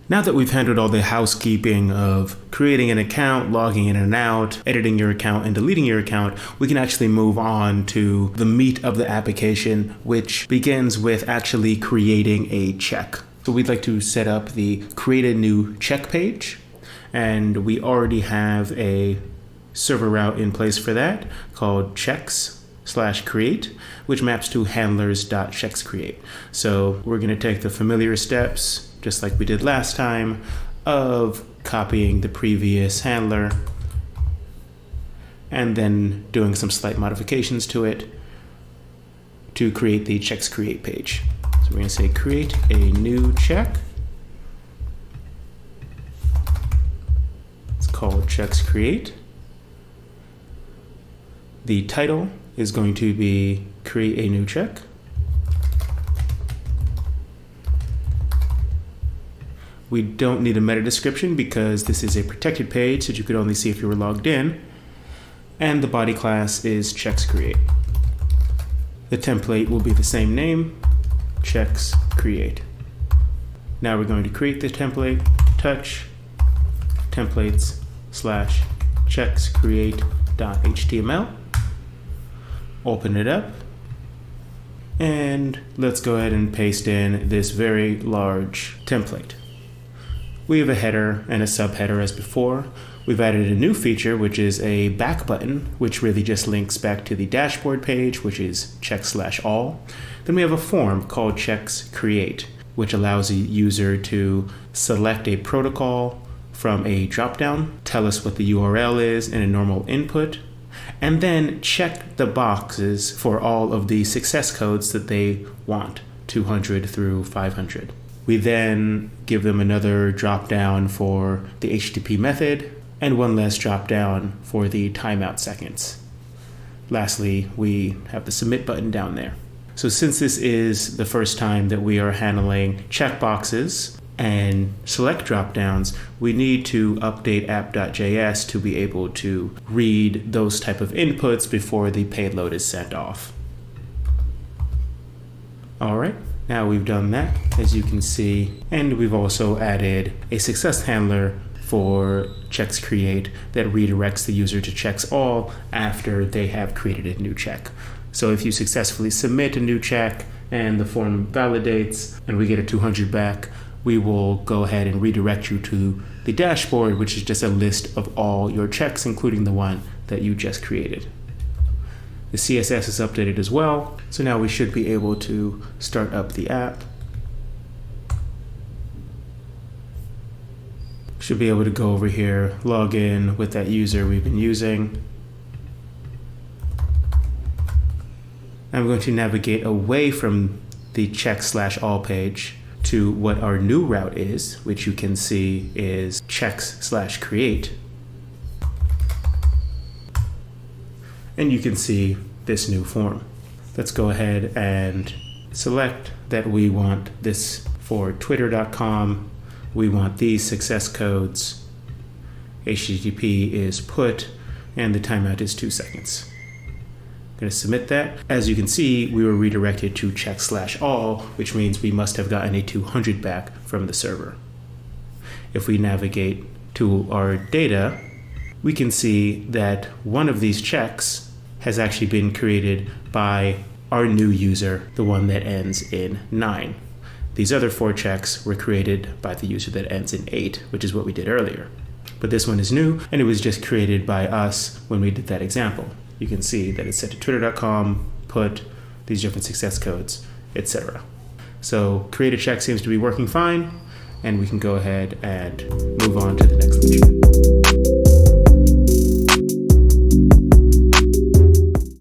Now that we've handled all the housekeeping of creating an account, logging in and out, editing your account, and deleting your account, we can actually move on to the meat of the application, which begins with actually creating a check. So we'd like to set up the create a new check page, and we already have a server route in place for that called checks/create, which maps to handlers.checksCreate. So we're going to take the familiar steps, just like we did last time, of copying the previous handler and then doing some slight modifications to it to create the checks create page. So we're going to say create a new check. It's called checks create. The title is going to be create a new check. We don't need a meta description because this is a protected page that you could only see if you were logged in. And the body class is checks create. The template will be the same name, checks create. Now we're going to create the template, touch templates/checks create.html. Open it up. And let's go ahead and paste in this very large template. We have a header and a subheader as before. We've added a new feature, which is a back button, which really just links back to the dashboard page, which is checks/all. Then we have a form called checks create, which allows a user to select a protocol from a dropdown, tell us what the URL is in a normal input, and then check the boxes for all of the success codes that they want, 200 through 500. We then give them another drop down for the HTTP method and one less drop down for the timeout seconds. Lastly, we have the submit button down there. So since this is the first time that we are handling checkboxes and select drop downs, we need to update app.js to be able to read those type of inputs before the payload is sent off. All right. Now we've done that, as you can see, and we've also added a success handler for checks create that redirects the user to checks all after they have created a new check. So if you successfully submit a new check and the form validates and we get a 200 back, we will go ahead and redirect you to the dashboard, which is just a list of all your checks, including the one that you just created. The CSS is updated as well, so now we should be able to start up the app. Should be able to go over here, log in with that user we've been using. I'm going to navigate away from the checks/all page to what our new route is, which you can see is checks/create. And you can see this new form. Let's go ahead and select that we want this for twitter.com. We want these success codes. HTTP is put, and the timeout is 2 seconds. I'm going to submit that. As you can see, we were redirected to checks/all, which means we must have gotten a 200 back from the server. If we navigate to our data, we can see that one of these checks has actually been created by our new user, the one that ends in 9. These other 4 checks were created by the user that ends in 8, which is what we did earlier. But this one is new, and it was just created by us when we did that example. You can see that it's set to twitter.com, put these different success codes, etc. So create a check seems to be working fine, and we can go ahead and move on to the next feature.